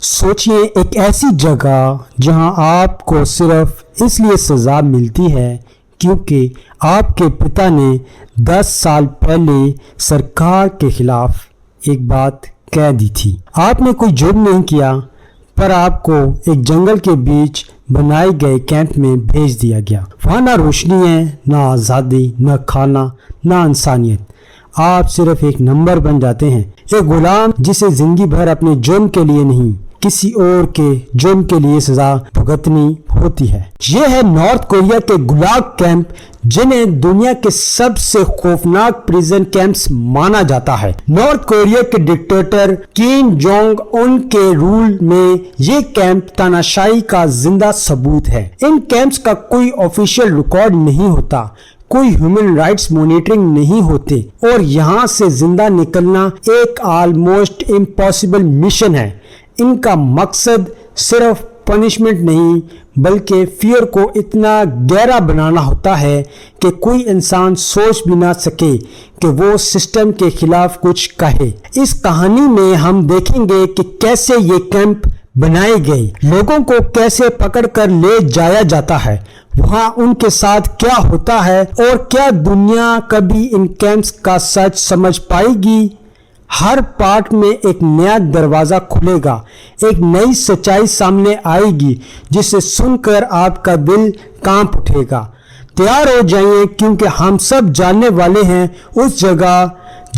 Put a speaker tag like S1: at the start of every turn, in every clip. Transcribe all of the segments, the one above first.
S1: سوچئے ایک ایسی جگہ جہاں آپ کو صرف اس لیے سزا ملتی ہے کیونکہ آپ کے پتا نے 10 سال پہلے سرکار کے خلاف ایک بات کہہ دی تھی۔ آپ نے کوئی جرم نہیں کیا پر آپ کو ایک جنگل کے بیچ بنائے گئے کیمپ میں بھیج دیا گیا۔ وہاں نہ روشنی ہے، نہ آزادی، نہ کھانا، نہ انسانیت۔ آپ صرف ایک نمبر بن جاتے ہیں، ایک غلام جسے زندگی بھر اپنے جرم کے لیے نہیں کسی اور کے جرم کے لیے سزا بھگتنی ہوتی ہے۔ یہ ہے نارتھ کوریا کے گلاگ کیمپ، جنہیں دنیا کے سب سے خوفناک پریزن کیمپس مانا جاتا ہے۔ نارتھ کوریا کے ڈکٹیٹر کیم جونگ ان کے رول میں یہ کیمپ تاناشائی کا زندہ ثبوت ہے۔ ان کیمپس کا کوئی آفیشیل ریکارڈ نہیں ہوتا، کوئی ہیومن رائٹس مانیٹرنگ نہیں ہوتے، اور یہاں سے زندہ نکلنا ایک آلموسٹ امپاسبل مشن ہے۔ ان کا مقصد صرف پنشمنٹ نہیں بلکہ فیئر کو اتنا گہرا بنانا ہوتا ہے کہ کوئی انسان سوچ بھی نہ سکے کہ وہ سسٹم کے خلاف کچھ کہے۔ اس کہانی میں ہم دیکھیں گے کہ کیسے یہ کیمپ بنائے گئے، لوگوں کو کیسے پکڑ کر لے جایا جاتا ہے، وہاں ان کے ساتھ کیا ہوتا ہے، اور کیا دنیا کبھی ان کیمپس کا سچ سمجھ پائے گی۔ ہر پارٹ میں ایک نیا دروازہ کھلے گا، ایک نئی سچائی سامنے آئے گی جسے سن کر آپ کا دل کانپ اٹھے گا۔ تیار ہو جائیں کیونکہ ہم سب جاننے والے ہیں اس جگہ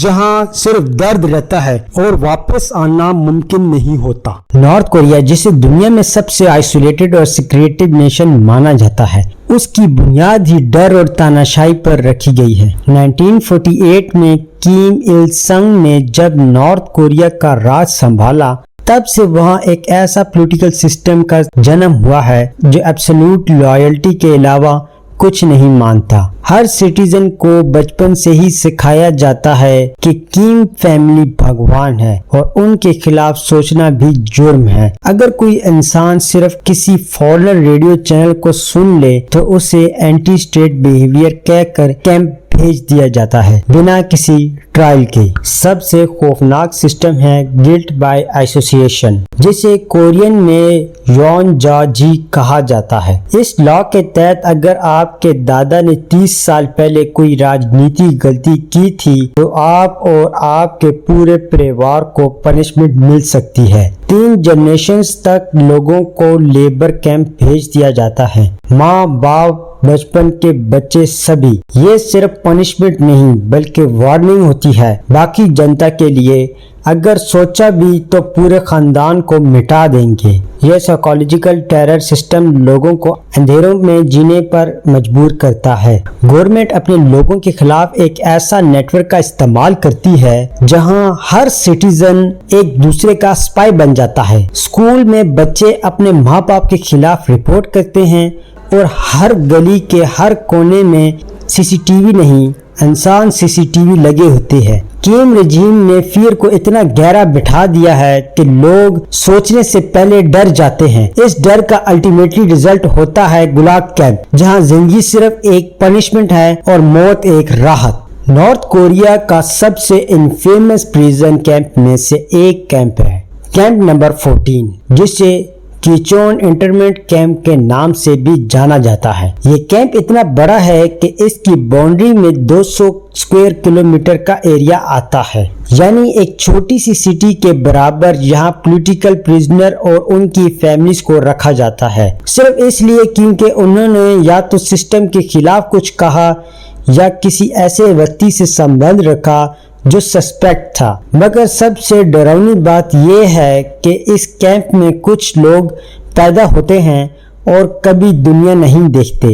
S1: جہاں صرف درد رہتا ہے اور واپس آنا ممکن نہیں ہوتا۔
S2: نارتھ کوریا، جسے دنیا میں سب سے آئسولیٹڈ اور سیکریٹو نیشن مانا جاتا ہے، اس کی بنیاد ہی ڈر اور تاناشائی پر رکھی گئی ہے۔ 1948 میں کیم il سنگ نے جب نارتھ کوریا کا راج سنبھالا، تب سے وہاں ایک ایسا پولیٹیکل سسٹم کا جنم ہوا ہے جو ایبسولوٹ لائلٹی کے علاوہ کچھ نہیں مانتا۔ ہر سٹیزن کو بچپن سے ہی سکھایا جاتا ہے کہ کیم فیملی بھگوان ہے اور ان کے خلاف سوچنا بھی جرم ہے۔ اگر کوئی انسان صرف کسی فارنر ریڈیو چینل کو سن لے تو اسے اینٹی اسٹیٹ بیہیویئر کہہ کر کیمپ بھیج دیا جاتا ہے بنا کسی ٹرائل کے۔ سب سے خوفناک سسٹم ہے گلٹ بائی ایسوسیشن، جسے کورین میں یون جا جی کہا جاتا ہے۔ اس لا کے تحت اگر آپ کے دادا نے 30 سال پہلے کوئی راجنیتی غلطی کی تھی تو آپ اور آپ کے پورے پریوار کو پنشمنٹ مل سکتی ہے۔ 3 جنریشنز تک لوگوں کو لیبر کیمپ بھیج دیا جاتا ہے، ماں باپ بچپن کے بچے سبھی۔ یہ صرف پنشمنٹ نہیں بلکہ وارننگ ہوتی ہے باقی جنتا کے لیے، اگر سوچا بھی تو پورے خاندان کو مٹا دیں گے۔ یہ سائیکولوجیکل ٹیرر سسٹم لوگوں کو اندھیروں میں جینے پر مجبور کرتا ہے۔ گورنمنٹ اپنے لوگوں کے خلاف ایک ایسا نیٹ ورک کا استعمال کرتی ہے جہاں ہر سٹیزن ایک دوسرے کا اسپائی بن جاتا ہے۔ اسکول میں بچے اپنے ماں باپ کے خلاف رپورٹ کرتے ہیں اور ہر گلی کے ہر کونے میں سی سی ٹی وی نہیں، انسان سی سی ٹی وی لگے ہوتے ہیں۔ کیم رجیم نے فیئر کو اتنا گہرا بٹھا دیا ہے کہ لوگ سوچنے سے پہلے ڈر جاتے ہیں۔ اس ڈر کا الٹیمیٹلی رزلٹ ہوتا ہے گلاگ کیمپ، جہاں زندگی صرف ایک پنشمنٹ ہے اور موت ایک راحت۔ نارتھ کوریا کا سب سے انفیمس پریزن کیمپ میں سے ایک کیمپ ہے کیمپ نمبر 14، جسے کیچون انٹرمنٹ کیمپ کے نام سے بھی جانا جاتا ہے۔ یہ کیمپ اتنا بڑا ہے کہ اس کی باؤنڈری میں 200 اسکوائر کلومیٹر کا ایریا آتا ہے، یعنی ایک چھوٹی سی سٹی کے برابر، یہاں پولیٹیکل پریزنر اور ان کی فیملیز کو رکھا جاتا ہے، صرف اس لیے کیونکہ انہوں نے یا تو سسٹم کے خلاف کچھ کہا یا کسی ایسے ویکتی سے سمبند رکھا جو سسپیکٹ تھا۔ مگر سب سے ڈراؤنی بات یہ ہے کہ اس کیمپ میں کچھ لوگ پیدا ہوتے ہیں اور کبھی دنیا نہیں دیکھتے،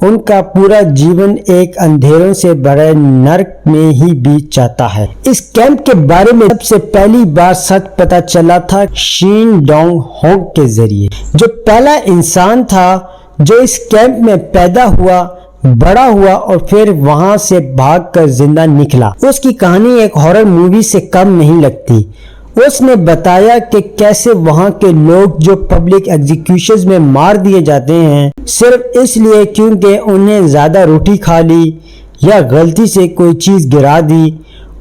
S2: ان کا پورا جیون ایک اندھیروں سے بھرے نرک میں ہی بیت جاتا ہے۔ اس کیمپ کے بارے میں سب سے پہلی بار سچ پتا چلا تھا شین ڈونگ ہونگ کے ذریعے، جو پہلا انسان تھا جو اس کیمپ میں پیدا ہوا، بڑا ہوا اور پھر وہاں سے بھاگ کر زندہ نکلا۔ اس کی کہانی ایک ہارر مووی سے کم نہیں لگتی۔ اس نے بتایا کہ کیسے وہاں کے لوگ جو پبلک ایگزیکیوشنز میں مار دیے جاتے ہیں صرف اس لیے کیونکہ انہیں زیادہ روٹی کھا لی یا غلطی سے کوئی چیز گرا دی،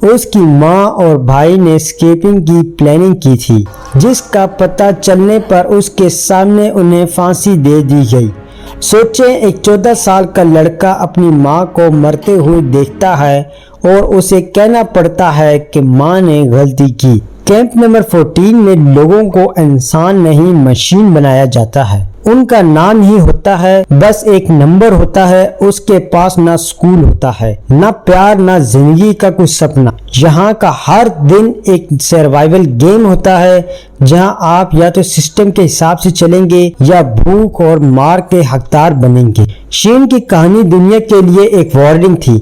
S2: اس کی ماں اور بھائی نے اسکیپنگ کی پلاننگ کی تھی، جس کا پتہ چلنے پر اس کے سامنے انہیں پھانسی دے دی گئی۔ سوچیں، ایک 14 سال کا لڑکا اپنی ماں کو مرتے ہوئے دیکھتا ہے اور اسے کہنا پڑتا ہے کہ ماں نے غلطی کی۔ کیمپ نمبر 14 میں لوگوں کو انسان نہیں مشین بنایا جاتا ہے۔ ان کا نام ہی ہوتا ہے، بس ایک نمبر ہوتا ہے۔ اس کے پاس نہ سکول ہوتا ہے، نہ پیار، نہ زندگی کا کوئی سپنا۔ یہاں کا ہر دن ایک سروائیول گیم ہوتا ہے، جہاں آپ یا تو سسٹم کے حساب سے چلیں گے یا بھوک اور مار کے حقدار بنیں گے۔ شین کی کہانی دنیا کے لیے ایک وارننگ تھی۔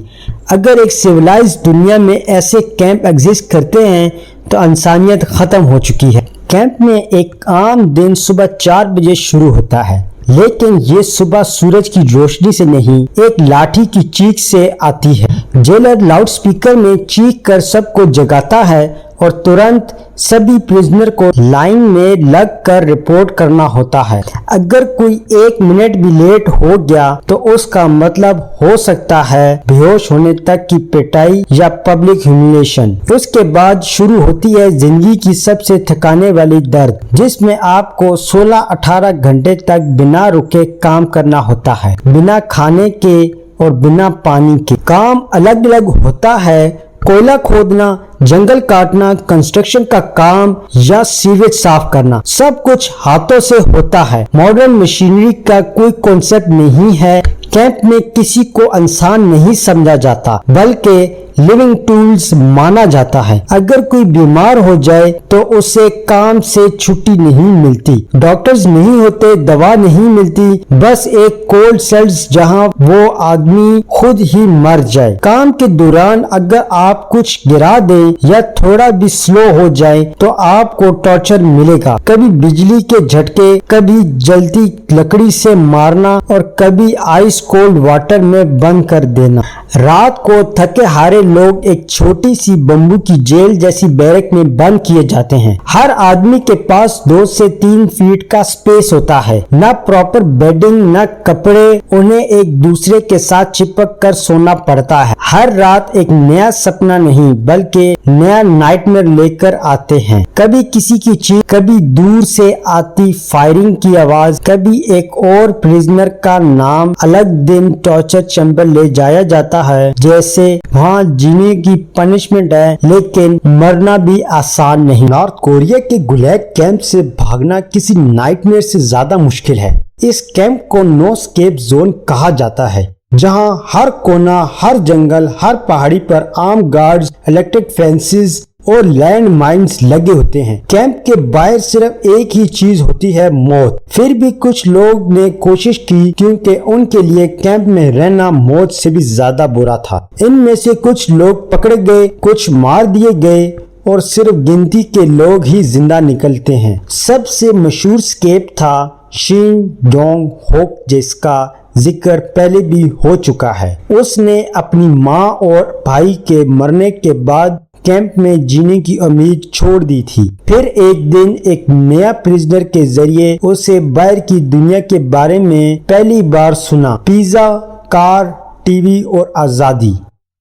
S2: اگر ایک سویلائز دنیا میں ایسے کیمپ ایگزسٹ کرتے ہیں تو انسانیت ختم ہو چکی ہے۔ کیمپ میں ایک عام دن صبح 4 بجے شروع ہوتا ہے، لیکن یہ صبح سورج کی روشنی سے نہیں، ایک لاٹھی کی چیخ سے آتی ہے۔ جیلر لاؤڈ سپیکر میں چیخ کر سب کو جگاتا ہے اور ترنت سبھی پریزنر کو لائن میں لگ کر رپورٹ کرنا ہوتا ہے۔ اگر کوئی 1 منٹ بھی لیٹ ہو گیا تو اس کا مطلب ہو سکتا ہے بے ہوش ہونے تک کی پٹائی یا پبلک ہیوملیشن۔ اس کے بعد شروع ہوتی ہے زندگی کی سب سے تھکانے والی درد، جس میں آپ کو 16-18 گھنٹے تک بنا رکے کام کرنا ہوتا ہے، بنا کھانے کے اور بنا پانی کے۔ کام الگ الگ ہوتا ہے، کوئلہ کھودنا، جنگل کاٹنا، کنسٹرکشن کا کام یا سیویج صاف کرنا، سب کچھ ہاتھوں سے ہوتا ہے۔ ماڈرن مشینری کا کوئی کانسیپٹ نہیں ہے۔ کیمپ میں کسی کو انسان نہیں سمجھا جاتا، بلکہ لیونگ ٹولز مانا جاتا ہے۔ اگر کوئی بیمار ہو جائے تو اسے کام سے چھٹی نہیں ملتی، ڈاکٹرز نہیں ہوتے، دوا نہیں ملتی، بس ایک کولڈ سیلز جہاں وہ آدمی خود ہی مر جائے۔ کام کے دوران اگر آپ کچھ گرا دیں یا تھوڑا بھی سلو ہو جائے تو آپ کو ٹارچر ملے گا، کبھی بجلی کے جھٹکے، کبھی جلتی لکڑی سے مارنا اور کبھی آئس کولڈ واٹر میں بند کر دینا۔ رات کو تھکے ہارے لوگ ایک چھوٹی سی بمبو کی جیل جیسی بیرک میں بند کیے جاتے ہیں۔ ہر آدمی کے پاس 2 سے 3 فیٹ کا سپیس ہوتا ہے، نہ پراپر بیڈنگ، نہ کپڑے، انہیں ایک دوسرے کے ساتھ چپک کر سونا پڑتا ہے۔ ہر رات ایک نیا سپنا نہیں بلکہ نیا نائٹ میئر لے کر آتے ہیں۔ کبھی کسی کی چیخ، کبھی دور سے آتی فائرنگ کی آواز، کبھی ایک اور پریزنر کا نام۔ الگ دن ٹارچر چیمبر لے جایا جاتا ہے، جیسے وہاں جینے کی پنشمنٹ ہے، لیکن مرنا بھی آسان نہیں۔ نارتھ کوریا کے گولیگ کیمپ سے بھاگنا کسی نائٹ میئر سے زیادہ مشکل ہے۔ اس کیمپ کو نو اسکیپ زون کہا جاتا ہے، جہاں ہر کونا، ہر جنگل، ہر پہاڑی پر آرم گارڈز، الیکٹرک فینسز اور لینڈ مائنز لگے ہوتے ہیں۔ کیمپ کے باہر صرف ایک ہی چیز ہوتی ہے، موت۔ پھر بھی کچھ لوگ نے کوشش کی، کیونکہ ان کے لیے کیمپ میں رہنا موت سے بھی زیادہ برا تھا۔ ان میں سے کچھ لوگ پکڑے گئے، کچھ مار دیے گئے اور صرف گنتی کے لوگ ہی زندہ نکلتے ہیں۔ سب سے مشہور اسکیپ تھا شین ڈونگ ہوک، جس کا ذکر پہلے بھی ہو چکا ہے۔ اس نے اپنی ماں اور بھائی کے مرنے کے بعد کیمپ میں جینے کی امید چھوڑ دی تھی۔ پھر ایک دن ایک نیا پریزنر کے ذریعے اسے باہر کی دنیا کے بارے میں پہلی بار سنا، پیزا، کار، ٹی وی اور آزادی۔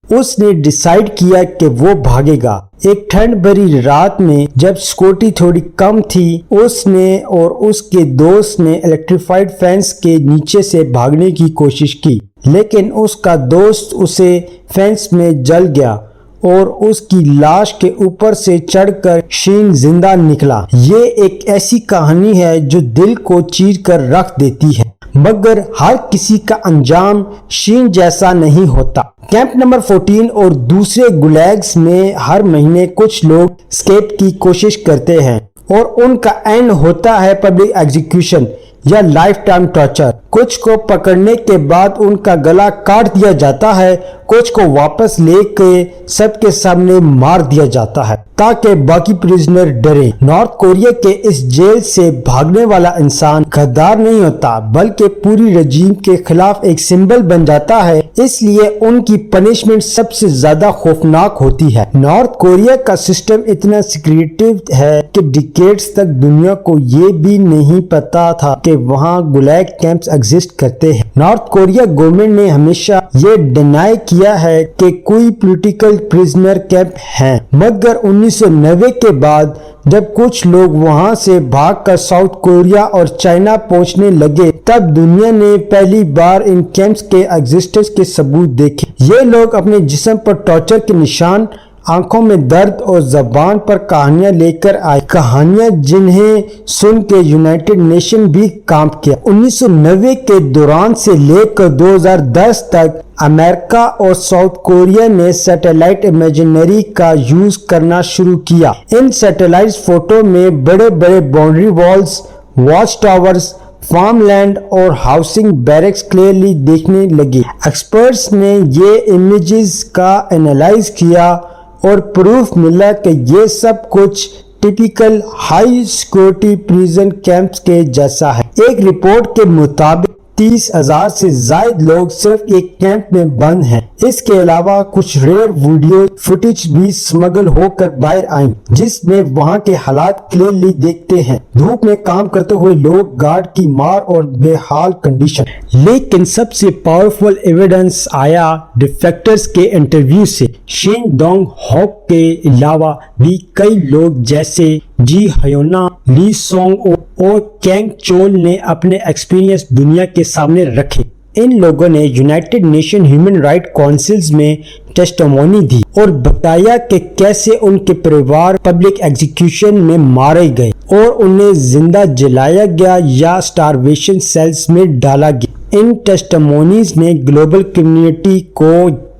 S2: اس نے ڈیسائیڈ کیا کہ وہ بھاگے گا۔ ایک ٹھنڈ بھری رات میں جب سیکورٹی تھوڑی کم تھی، اس نے اور اس کے دوست نے الیکٹریفائڈ فینس کے نیچے سے بھاگنے کی کوشش کی، لیکن اس کا دوست اسے فینس میں جل گیا اور اس کی لاش کے اوپر سے چڑھ کر شین زندہ نکلا۔ یہ ایک ایسی کہانی ہے جو دل کو چیر کر رکھ دیتی ہے، مگر ہر کسی کا انجام شین جیسا نہیں ہوتا۔ کیمپ نمبر 14 اور دوسرے گولیگز میں ہر مہینے کچھ لوگ اسکیپ کی کوشش کرتے ہیں اور ان کا اینڈ ہوتا ہے پبلک ایگزیکیوشن یا لائف ٹائم ٹارچر۔ کچھ کو پکڑنے کے بعد ان کا گلا کاٹ دیا جاتا ہے، کچھ کو واپس لے کے سب کے سامنے مار دیا جاتا ہے تاکہ باقی پریزنر ڈریں۔ نارتھ کوریا کے اس جیل سے بھاگنے والا انسان غدار نہیں ہوتا، بلکہ پوری رجیم کے خلاف ایک سمبل بن جاتا ہے، اس لیے ان کی پنشمنٹ سب سے زیادہ خوفناک ہوتی ہے۔ نارتھ کوریا کا سسٹم اتنا سیکریٹو ہے کہ ڈیکیڈز تک دنیا کو یہ بھی نہیں پتا تھا کہ وہاں گولیگ کیمپس ایگزسٹ کرتے ہیں۔ نارتھ کوریا گورنمنٹ نے ہمیشہ یہ ڈینائی کیا ہے کہ کوئی پولیٹیکل پریزنر کیمپ ہیں، مگر 1990 کے بعد جب کچھ لوگ وہاں سے بھاگ کر ساؤتھ کوریا اور چائنا پہنچنے لگے تب دنیا نے پہلی بار ان کیمپس کے ایگزسٹنس کے ثبوت دیکھے۔ یہ لوگ اپنے جسم پر ٹارچر کے نشان، آنکھوں میں درد اور زبان پر کہانیاں لے کر آئے، کہانیاں جنہیں سن کے یونائٹڈ نیشن بھی کانپ گیا۔ 1990 کے دوران سے لے کر 2010 تک امریکہ اور ساؤتھ کوریا نے سیٹلائٹ امیجنری کا یوز کرنا شروع کیا۔ ان سیٹلائٹ فوٹو میں بڑے بڑے boundary walls, watch towers, farm land اور ہاؤسنگ بیرکس کلیئرلی دیکھنے لگے۔ ایکسپرٹس نے یہ امیجز کا انالائز کیا اور پروف ملا کہ یہ سب کچھ typical high security prison campus کے جیسا ہے۔ ایک رپورٹ کے مطابق 30,000 سے زائد لوگ صرف ایک کیمپ میں بند ہیں۔ اس کے علاوہ کچھ ریئر ویڈیو فوٹیج بھی سمگل ہو کر باہر آئیں جس میں وہاں کے حالات کلیئرلی دیکھتے ہیں، دھوپ میں کام کرتے ہوئے لوگ، گارڈ کی مار اور بے حال کنڈیشن۔ لیکن سب سے پاورفل ایویڈنس آیا ڈیفیکٹرز کے انٹرویو سے۔ شین ڈونگ ہوک کے علاوہ بھی کئی لوگ جیسے جی ہیونا، لی سونگ اور کینگ چول نے اپنے ایکسپیرینس دنیا کے سامنے رکھے۔ ان لوگوں نے United nation human right councils میں ٹیسٹیمونی دی اور بتایا کہ کیسے ان کے پریوار پبلک ایگزیکیوشن میں مارے گئے اور انہیں زندہ جلایا گیا یا سٹارویشن سیلز میں ڈالا گیا۔ ان ٹیسٹیمونیز نے گلوبل کمیونٹی کو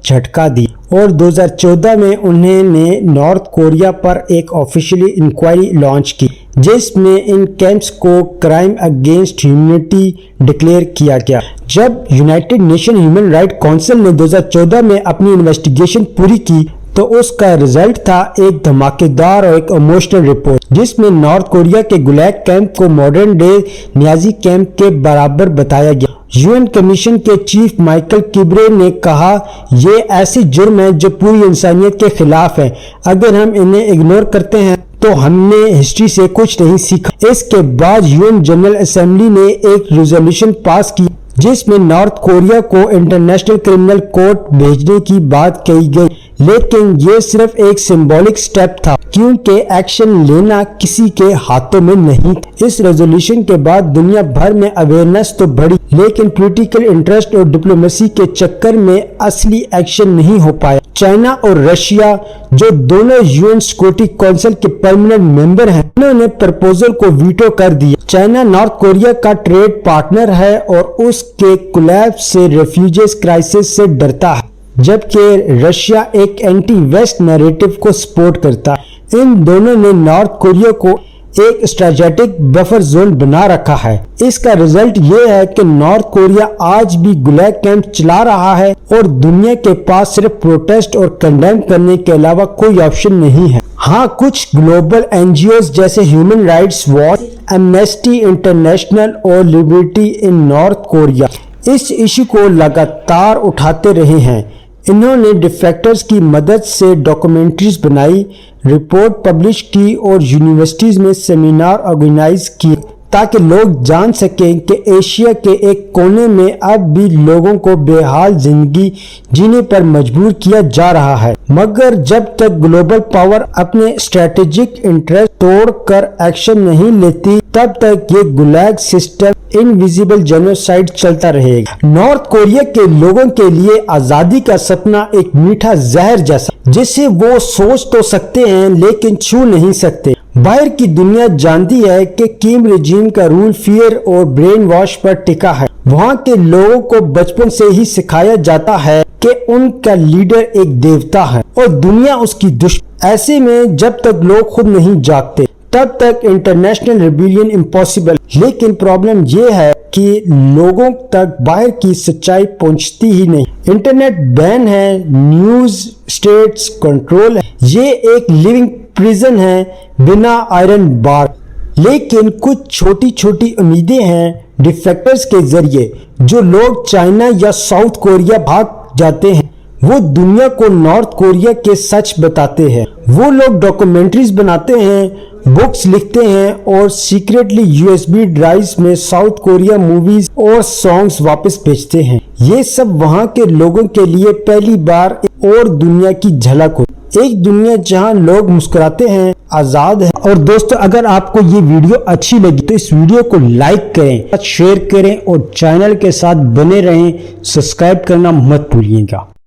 S2: جھٹکا دی اور 2014 میں انہوں نے نارتھ کوریا پر ایک آفیشلی انکوائری لانچ کی جس میں ان کیمپس کو کرائم اگینسٹ ہیومینٹی ڈکلیئر کیا گیا۔ جب United nation human right council نے 2014 میں اپنی انویسٹیگیشن پوری کی تو اس کا رزلٹ تھا ایک دھماکے دار اور ایک ایموشنل رپورٹ جس میں نارتھ کوریا کے گولیگ کیمپ کو ماڈرن ڈے نیازی کیمپ کے برابر بتایا گیا۔ یو کمیشن کے چیف مائیکل کیبرے نے کہا، یہ ایسی جرم ہے جو پوری انسانیت کے خلاف ہے۔ اگر ہم انہیں اگنور کرتے ہیں تو ہم نے ہسٹری سے کچھ نہیں سیکھا۔ اس کے بعد یون جنرل اسمبلی نے ایک ریزولوشن پاس کی جس میں نارتھ کوریا کو انٹرنیشنل کرمنل کورٹ بھیجنے کی بات کہی گئی، لیکن یہ صرف ایک سمبولک سٹیپ تھا کیونکہ ایکشن لینا کسی کے ہاتھوں میں نہیں تھا۔ اس ریزولوشن کے بعد دنیا بھر میں اویئرنیس تو بڑھی لیکن پولیٹیکل انٹرسٹ اور ڈپلومیسی کے چکر میں اصلی ایکشن نہیں ہو پایا۔ چائنا اور رشیا جو دونوں یون سیکورٹی کونسل کے پرماننٹ ممبر ہیں انہوں نے پرپوزل کو ویٹو کر دیا۔ چائنا نارتھ کوریا کا ٹریڈ پارٹنر ہے اور اس کے کولیپس سے ریفیوجیز کرائسس سے ڈرتا ہے، جبکہ رشیا ایک اینٹی ویسٹ نیریٹو کو سپورٹ کرتا ہے۔ ان دونوں نے نارتھ کوریا کو ایک اسٹریٹجک بفر زون بنا رکھا ہے۔ اس کا رزلٹ یہ ہے کہ نارتھ کوریا آج بھی گولیگ کیمپ چلا رہا ہے اور دنیا کے پاس صرف پروٹیسٹ اور کنڈیم کرنے کے علاوہ کوئی آپشن نہیں ہے۔ ہاں، کچھ گلوبل این جی اوز جیسے human rights watch, Amnesty international اور لبرٹی ان نارتھ کوریا اس ایشو کو لگاتار اٹھاتے رہے ہیں۔ انہوں نے ڈیفیکٹرز کی مدد سے ڈاکومنٹریز بنائی، رپورٹ پبلش کی اور یونیورسٹیز میں سیمینار آرگنائز کیے تاکہ لوگ جان سکیں کہ ایشیا کے ایک کونے میں اب بھی لوگوں کو بے حال زندگی جینے پر مجبور کیا جا رہا ہے۔ مگر جب تک گلوبل پاور اپنے اسٹریٹجک انٹرسٹ توڑ کر ایکشن نہیں لیتی تب تک یہ گولیگ سسٹم انویزیبل جینوسائیڈ چلتا رہے گا۔ نارتھ کوریا کے لوگوں کے لیے آزادی کا سپنا ایک میٹھا زہر جیسا جسے وہ سوچ تو سکتے ہیں لیکن چھو نہیں سکتے۔ باہر کی دنیا جانتی ہے کہ کیم رجیم کا رول فیئر اور برین واش پر ٹکا ہے۔ وہاں کے لوگوں کو بچپن سے ہی سکھایا جاتا ہے کہ ان کا لیڈر ایک دیوتا ہے اور دنیا اس کی دشمن۔ ایسے میں جب تک لوگ خود نہیں جاگتے تب تک انٹرنیشنل ریبیلین امپاسبل۔ لیکن پرابلم یہ ہے کہ لوگوں تک باہر کی سچائی پہنچتی ہی نہیں۔ انٹرنیٹ بین ہے، نیوز اسٹیٹس کنٹرول ہے، یہ ایک لیونگ پریزن ہے بنا آئرن بار۔ لیکن کچھ چھوٹی چھوٹی امیدیں ہیں ڈیفیکٹرز کے ذریعے جو لوگ چائنا یا ساؤتھ کوریا بھاگ جاتے ہیں
S1: وہ دنیا کو نارتھ کوریا کے سچ بتاتے ہیں۔ وہ لوگ ڈاکومنٹریز بناتے ہیں، بکس لکھتے ہیں اور سیکریٹلی USB ڈرائیوز میں ساؤتھ کوریا موویز اور سانگز واپس بھیجتے ہیں۔ یہ سب وہاں کے لوگوں کے لیے پہلی بار اور دنیا کی جھلک ہو، ایک دنیا جہاں لوگ مسکراتے ہیں، آزاد ہیں۔ اور دوستو، اگر آپ کو یہ ویڈیو اچھی لگی تو اس ویڈیو کو لائک کریں، شیئر کریں اور چینل کے ساتھ بنے رہیں، سبسکرائب کرنا مت بھولیے گا۔